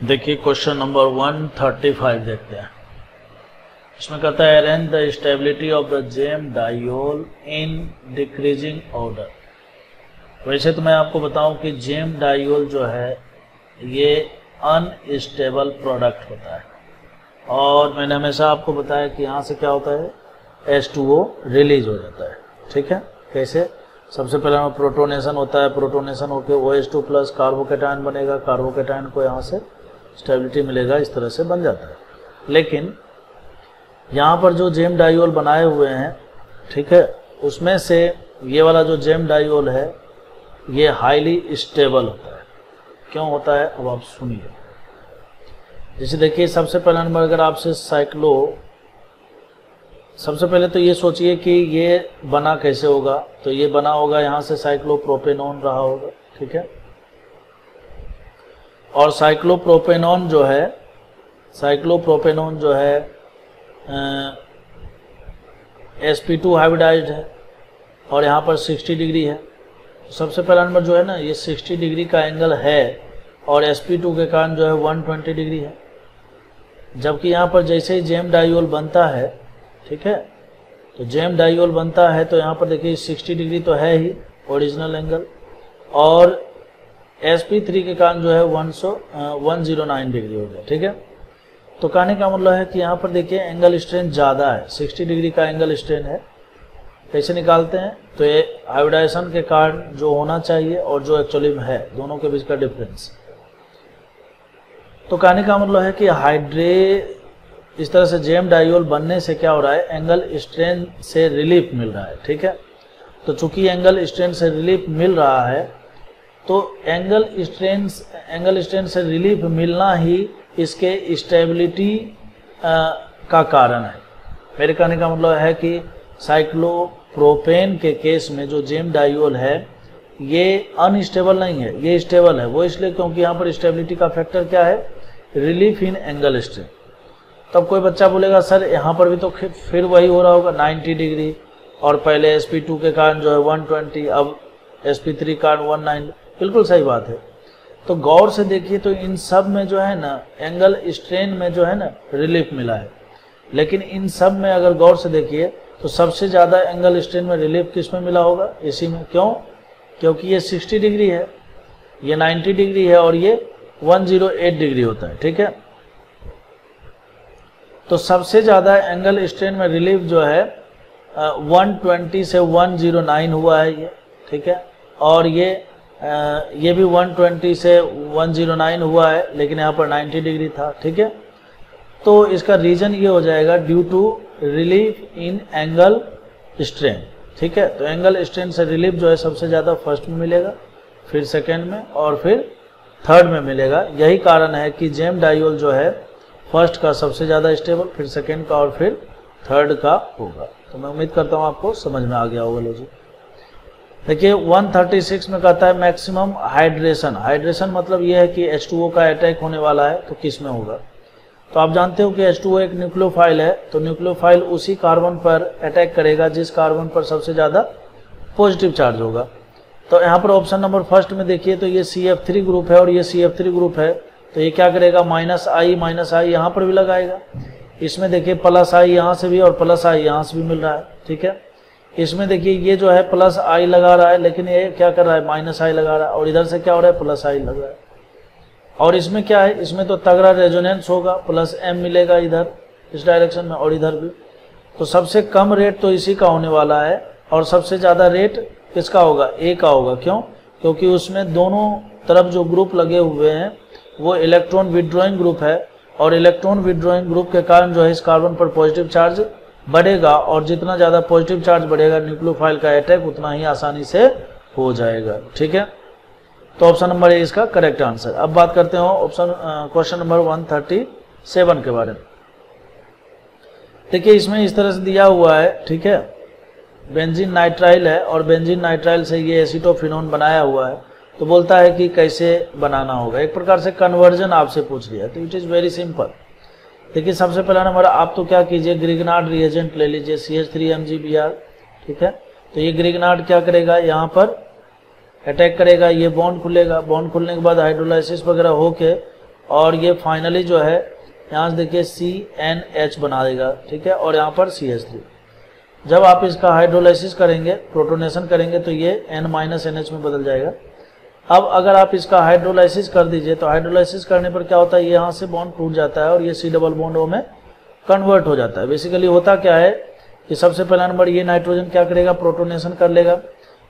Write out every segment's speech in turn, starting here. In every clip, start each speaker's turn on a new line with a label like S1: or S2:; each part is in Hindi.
S1: देखिए क्वेश्चन नंबर 135 देखते हैं। इसमें कहता है arrange the stability of the gem diol in decreasing order. वैसे तो मैं आपको बताऊं कि जेम डायोल जो है ये अनस्टेबल प्रोडक्ट होता है, और मैंने हमेशा आपको बताया कि यहाँ से क्या होता है H2O रिलीज हो जाता है। ठीक है, कैसे? सबसे पहले प्रोटोनेशन होता है, प्रोटोनेशन होकर OH2 प्लस कार्बोकेटायन बनेगा, कार्बोकेटायन को यहाँ से स्टेबिलिटी मिलेगा, इस तरह से बन जाता है। लेकिन यहाँ पर जो जेम डायोल बनाए हुए हैं, ठीक है, उसमें से ये वाला जो जेम डायोल है ये हाईली स्टेबल होता है। क्यों होता है अब आप सुनिए। जैसे देखिए सबसे पहला नंबर अगर आपसे सबसे पहले तो ये सोचिए कि ये बना कैसे होगा, तो ये बना होगा यहाँ से साइक्लोप्रोपेनॉन रहा होगा। ठीक है, और साइक्लोप्रोपेनॉन जो है sp2 हाइब्रिडाइज्ड है और यहाँ पर 60 डिग्री है। तो सबसे पहला नंबर जो है ना ये 60 डिग्री का एंगल है और sp2 के कारण जो है 120 डिग्री है। जबकि यहाँ पर जैसे ही जेम डायोल बनता है, ठीक है, तो जेम डायोल बनता है तो यहाँ पर देखिए 60 डिग्री तो है ही ओरिजिनल एंगल, और sp3 के कारण जो है 109 डिग्री हो गया। ठीक है, तो कहने का मतलब है कि यहाँ पर देखिए एंगल स्ट्रेन ज़्यादा है, 60 डिग्री का एंगल स्ट्रेन है। कैसे निकालते हैं? तो ये हाइब्रिडाइजेशन के कारण जो होना चाहिए और जो एक्चुअली में है, दोनों के बीच का डिफरेंस। तो कहने का मतलब है कि इस तरह से जेम डायोल बनने से क्या हो रहा है, एंगल स्ट्रेन से रिलीफ मिल रहा है। ठीक है, तो चूंकि एंगल स्ट्रेन से रिलीफ मिल रहा है तो एंगल स्ट्रेन से रिलीफ मिलना ही इसके स्टेबिलिटी का कारण है। मेरे कहने का मतलब है कि साइक्लोप्रोपेन के केस में जो जेम डायोल है ये अनस्टेबल नहीं है, ये स्टेबल है। वो इसलिए क्योंकि यहाँ पर स्टेबिलिटी का फैक्टर क्या है, रिलीफ इन एंगल स्ट्रेन। तब कोई बच्चा बोलेगा सर यहाँ पर भी तो फिर वही हो रहा होगा 90 डिग्री, और पहले sp2 के कारण जो है 120, अब sp3 कारण 190। बिल्कुल सही बात है। तो गौर से देखिए तो इन सब में जो है ना एंगल स्ट्रेन में जो है ना रिलीफ मिला है, लेकिन इन सब में अगर गौर से देखिए तो सबसे ज़्यादा एंगल स्ट्रेन में रिलीफ किस में मिला होगा, इसी में। क्यों? क्योंकि ये 60 डिग्री है, ये 90 डिग्री है और ये 108 डिग्री होता है। ठीक है, तो सबसे ज़्यादा एंगल स्ट्रेन में रिलीफ जो है 120 से 109 हुआ है ये। ठीक है, और ये भी 120 से 109 हुआ है, लेकिन यहाँ पर 90 डिग्री था। ठीक है, तो इसका रीजन ये हो जाएगा due to relief in angle strain. ठीक है, तो एंगल स्ट्रेन से रिलीफ जो है सबसे ज़्यादा फर्स्ट में मिलेगा, फिर सेकेंड में और फिर थर्ड में मिलेगा। यही कारण है कि जेम डायोल जो है फर्स्ट का सबसे ज़्यादा स्टेबल, फिर सेकेंड का और फिर थर्ड का होगा। तो मैं उम्मीद करता हूँ आपको समझ में आ गया होगा लॉजिक। देखिए 136 में कहता है मैक्सिमम हाइड्रेशन। हाइड्रेशन मतलब ये है कि H2O का अटैक होने वाला है, तो किस में होगा? तो आप जानते हो कि H2O एक न्यूक्लियोफाइल है, तो न्यूक्लियोफाइल उसी कार्बन पर अटैक करेगा जिस कार्बन पर सबसे ज़्यादा पॉजिटिव चार्ज होगा। तो यहाँ पर ऑप्शन नंबर फर्स्ट में देखिए तो ये CF3 ग्रुप है और ये CF3 ग्रुप है, तो ये क्या करेगा, -I यहाँ पर भी लगाएगा। इसमें देखिए +I यहाँ से भी और +I यहाँ से भी मिल रहा है। ठीक है, इसमें देखिए ये जो है +I लगा रहा है, लेकिन ये क्या कर रहा है, -I लगा रहा है, और इधर से क्या हो रहा है, +I लग रहा है। और इसमें क्या है, इसमें तो तगड़ा रेजोनेंस होगा, +M मिलेगा इधर इस डायरेक्शन में और इधर भी। तो सबसे कम रेट तो इसी का होने वाला है और सबसे ज़्यादा रेट किसका होगा, A का होगा। क्यों? क्योंकि उसमें दोनों तरफ जो ग्रुप लगे हुए हैं वो इलेक्ट्रॉन विड्रॉइंग ग्रुप है, और इलेक्ट्रॉन विड्रॉइंग ग्रुप के कारण जो है इस कार्बन पर पॉजिटिव चार्ज बढ़ेगा, और जितना ज़्यादा पॉजिटिव चार्ज बढ़ेगा न्यूक्लियोफाइल का अटैक उतना ही आसानी से हो जाएगा। ठीक है, तो ऑप्शन नंबर ए इसका करेक्ट आंसर। अब बात करते हो क्वेश्चन नंबर 137 के बारे में। देखिए इसमें इस तरह से दिया हुआ है, ठीक है, बेंजीन नाइट्राइल है और बेंजीन नाइट्राइल से ये एसीटोफिनोन बनाया हुआ है। तो बोलता है कि कैसे बनाना होगा, एक प्रकार से कन्वर्जन आपसे पूछ लिया। तो इट इज़ वेरी सिंपल। देखिए सबसे पहला नंबर आप तो क्या कीजिए, ग्रिग्नार्ड रिएजेंट ले लीजिए CH3MgBr। ठीक है, तो ये ग्रिग्नार्ड क्या करेगा, यहाँ पर अटैक करेगा, ये बॉन्ड खुलेगा, बॉन्ड खुलने के बाद हाइड्रोलाइसिस वगैरह होके और ये फाइनली जो है यहाँ से देखिए CnH बना देगा, ठीक है, और यहाँ पर CH3। जब आप इसका हाइड्रोलाइसिस करेंगे, प्रोटोनेशन करेंगे, तो ये N-NH में बदल जाएगा। अब अगर आप इसका हाइड्रोलाइसिस कर दीजिए तो हाइड्रोलाइसिस करने पर क्या होता है, ये यहाँ से बॉन्ड टूट जाता है और ये C डबल बॉन्ड O में कन्वर्ट हो जाता है। बेसिकली होता क्या है कि सबसे पहला नंबर ये नाइट्रोजन क्या करेगा, प्रोटोनेशन कर लेगा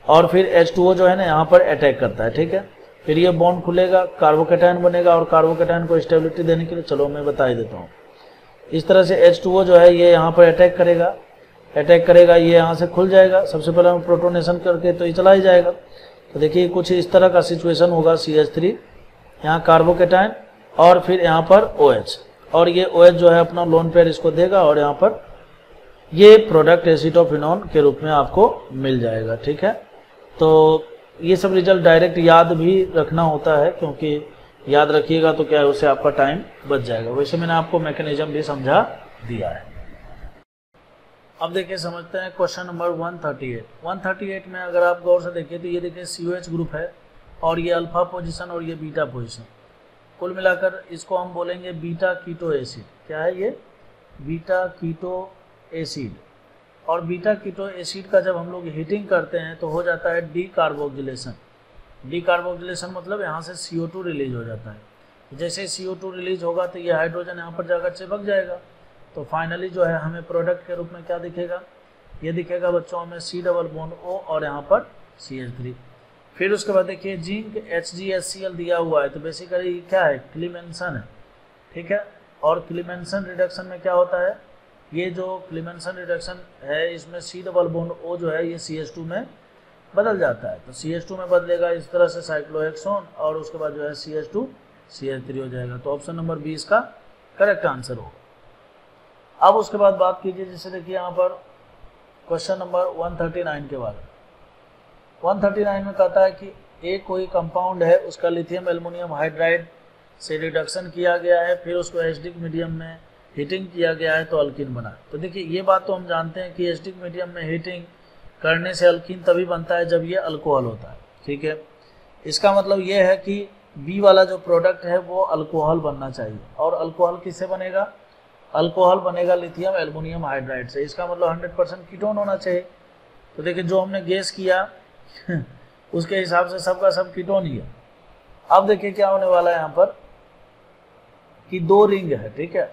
S1: और फिर H2O जो है ना यहाँ पर अटैक करता है, ठीक है। फिर ये बॉन्ड खुलेगा, कार्बोकैटायन बनेगा और कार्बोकैटायन को स्टेबिलिटी देने के लिए, चलो मैं बता ही देता हूँ, इस तरह से H2O जो है ये यहाँ पर अटैक करेगा, ये यहाँ से खुल जाएगा। सबसे पहले हम प्रोटोनेशन करके तो ये चला ही जाएगा। तो देखिए कुछ इस तरह का सिचुएशन होगा, CH3 यहाँ कार्बोकैटायन और फिर यहाँ पर OH, और ये OH जो है अपना लोन पेयर इसको देगा और यहाँ पर ये प्रोडक्ट एसीटोफिनोन के रूप में आपको मिल जाएगा, ठीक है। तो ये सब रिजल्ट डायरेक्ट याद भी रखना होता है, क्योंकि याद रखिएगा तो क्या है, उससे आपका टाइम बच जाएगा। वैसे मैंने आपको मैकेनिज्म भी समझा दिया है। अब देखिए समझते हैं क्वेश्चन नंबर 138। 138 में अगर आप गौर से देखिए तो ये देखिए COH ग्रुप है और ये अल्फा पोजीशन और ये बीटा पोजीशन, कुल मिलाकर इसको हम बोलेंगे बीटा कीटो एसिड। क्या है ये, बीटा कीटो एसिड। और बीटा कीटो एसिड का जब हम लोग हीटिंग करते हैं तो हो जाता है डीकार्बोक्सिलेशन। डीकार्बोक्सिलेशन मतलब यहाँ से CO2 रिलीज हो जाता है। जैसे CO2 रिलीज होगा तो ये हाइड्रोजन यहाँ पर जाकर चिपक जाएगा, तो फाइनली जो है हमें प्रोडक्ट के रूप में क्या दिखेगा, ये दिखेगा बच्चों में C डबल बॉन्ड O और यहाँ पर CH3। फिर उसके बाद देखिए जिंक HgHCl दिया हुआ है, तो बेसिकली क्या है, क्लीमेंसन है, ठीक है। और क्लीमेंसन रिडक्शन में क्या होता है, ये जो क्लीमेंसन रिडक्शन है इसमें C डबल बॉन्ड O जो है ये CH2 में बदल जाता है। तो CH2 में बदलेगा इस तरह से साइक्लोहेक्सोन और उसके बाद जो है CH2 CH3 हो जाएगा। तो ऑप्शन नंबर 20 का करेक्ट आंसर होगा। अब उसके बाद बात कीजिए, जैसे देखिए यहाँ पर क्वेश्चन नंबर 139 के बारे में। 139 में कहता है कि एक कोई कंपाउंड है, उसका लिथियम एल्युमिनियम हाइड्राइड से रिडक्शन किया गया है, फिर उसको एसिडिक मीडियम में हीटिंग किया गया है तो अल्कीन बना। तो देखिए ये बात तो हम जानते हैं कि एसिडिक मीडियम में हीटिंग करने से अल्कीन तभी बनता है जब ये अल्कोहल होता है, ठीक है। इसका मतलब ये है कि बी वाला जो प्रोडक्ट है वो अल्कोहल बनना चाहिए, और अल्कोहल किससे बनेगा, अल्कोहल बनेगा लिथियम एल्युमिनियम हाइड्राइड से। इसका मतलब 100% कीटोन होना चाहिए। तो देखिए जो हमने गेस किया उसके हिसाब से सबका सब कीटोन ही है। अब देखिए क्या होने वाला है यहाँ पर कि दो रिंग है, ठीक है।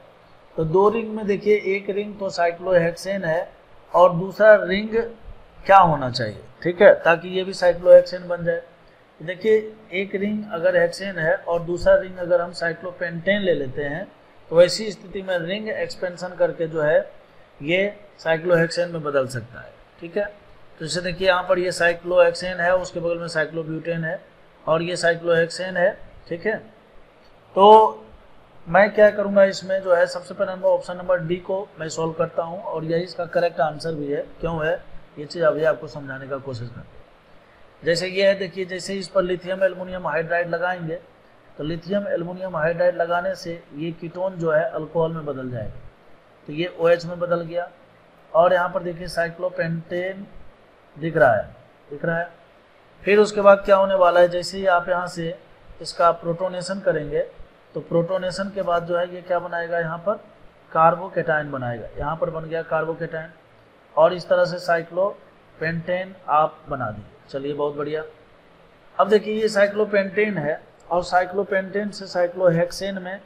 S1: तो दो रिंग में देखिए एक रिंग तो साइक्लोहेक्सेन है और दूसरा रिंग क्या होना चाहिए, ठीक है, ताकि ये भी साइक्लोहेक्सेन बन जाए। देखिए एक रिंग अगर हेक्सेन है और दूसरा रिंग अगर हम साइक्लोपेंटेन ले लेते हैं तो ऐसी स्थिति में रिंग एक्सपेंशन करके जो है ये साइक्लोहेक्सेन में बदल सकता है, ठीक है। तो जैसे देखिए यहाँ पर ये साइक्लोहेक्सेन है, उसके बगल में साइक्लोब्यूटेन है और ये साइक्लोहेक्सेन है, ठीक है। तो मैं क्या करूँगा इसमें जो है सबसे पहले नंबर ऑप्शन नंबर डी को मैं सॉल्व करता हूँ और यही इसका करेक्ट आंसर भी है। क्यों है ये चीज़ अभी आपको समझाने का कोशिश करते हैं। जैसे ये है देखिए, जैसे इस पर लिथियम एल्युमिनियम हाइड्राइड लगाएंगे तो लिथियम एल्युमिनियम हाइड्राइड लगाने से ये कीटोन जो है अल्कोहल में बदल जाएगा, तो ये OH में बदल गया। और यहाँ पर देखिए साइक्लोपेंटेन दिख रहा है। फिर उसके बाद क्या होने वाला है, जैसे ही आप यहाँ से इसका प्रोटोनेशन करेंगे तो प्रोटोनेशन के बाद जो है ये क्या बनाएगा, यहाँ पर कार्बोकैटायन बनाएगा। यहाँ पर बन गया कार्बोकैटायन और इस तरह से साइक्लोपेंटेन आप बना दीजिए। चलिए बहुत बढ़िया। अब देखिए ये साइक्लोपेंटेन है और साइक्लोपेंटेन से साइक्लोहेक्सेन में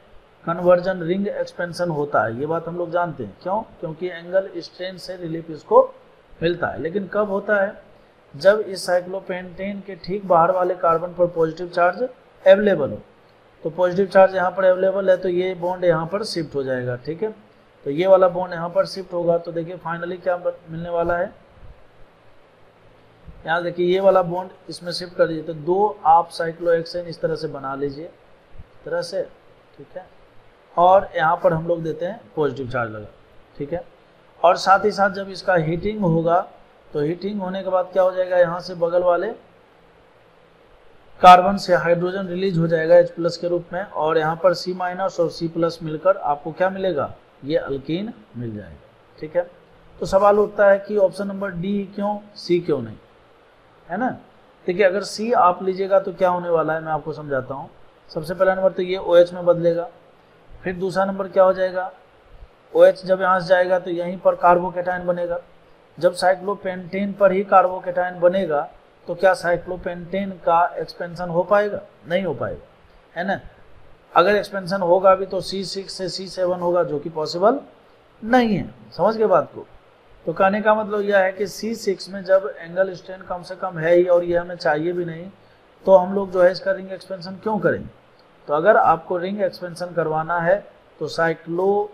S1: कन्वर्जन रिंग एक्सपेंशन होता है, ये बात हम लोग जानते हैं। क्यों, क्योंकि एंगल स्ट्रेन से रिलीफ इसको मिलता है। लेकिन कब होता है, जब इस साइक्लोपेंटेन के ठीक बाहर वाले कार्बन पर पॉजिटिव चार्ज अवेलेबल हो। तो पॉजिटिव चार्ज यहाँ पर अवेलेबल है तो ये बॉन्ड यहाँ पर शिफ्ट हो जाएगा, ठीक है। तो ये वाला बॉन्ड यहाँ पर शिफ्ट होगा तो देखिए फाइनली क्या मिलने वाला है, यहाँ देखिए ये वाला बॉन्ड इसमें शिफ्ट कर दीजिए। तो दो आप साइक्लोहेक्सेन इस तरह से बना लीजिए, इस तरह से, ठीक है। और यहाँ पर हम लोग देते हैं पॉजिटिव चार्ज लगा, ठीक है। और साथ ही साथ जब इसका हीटिंग होगा तो हीटिंग होने के बाद क्या हो जाएगा, यहाँ से बगल वाले कार्बन से हाइड्रोजन रिलीज हो जाएगा H+ के रूप में और यहाँ पर C- और C+ मिलकर आपको क्या मिलेगा, ये अल्कीन मिल जाएगा, ठीक है। तो सवाल उठता है कि ऑप्शन नंबर डी क्यों, C क्यों नहीं, है ना। देखिए अगर C आप लीजिएगा तो क्या होने वाला है, मैं आपको समझाता हूँ। सबसे पहला नंबर तो ये OH में बदलेगा। फिर दूसरा नंबर क्या हो जाएगा, OH जब यहाँ से जाएगा तो यहीं पर कार्बोकेटायन बनेगा। जब साइक्लोपेंटेन पर ही कार्बोकेटायन बनेगा तो क्या साइक्लोपेंटेन का एक्सपेंशन हो पाएगा? नहीं हो पाएगा, है ना। अगर एक्सपेंशन होगा भी तो C6 से C7 होगा, जो कि पॉसिबल नहीं है। समझ गए बात को? तो कहने का मतलब यह है कि C6 में जब एंगल स्ट्रेन कम से कम है ही और ये हमें चाहिए भी नहीं, तो हम लोग जो है इसका रिंग एक्सपेंशन क्यों करेंगे? तो अगर आपको रिंग एक्सपेंशन करवाना है तो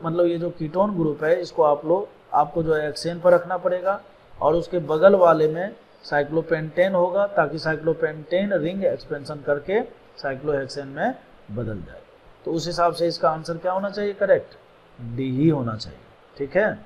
S1: मतलब ये जो कीटोन ग्रुप है इसको आपको जो है हेक्सेन पर रखना पड़ेगा और उसके बगल वाले में साइक्लोपेंटेन होगा, ताकि साइक्लोपेंटेन रिंग एक्सपेंशन करके साइक्लोहेक्सेन में बदल जाए। तो उस हिसाब से इसका आंसर क्या होना चाहिए? करेक्ट D ही होना चाहिए। ठीक है।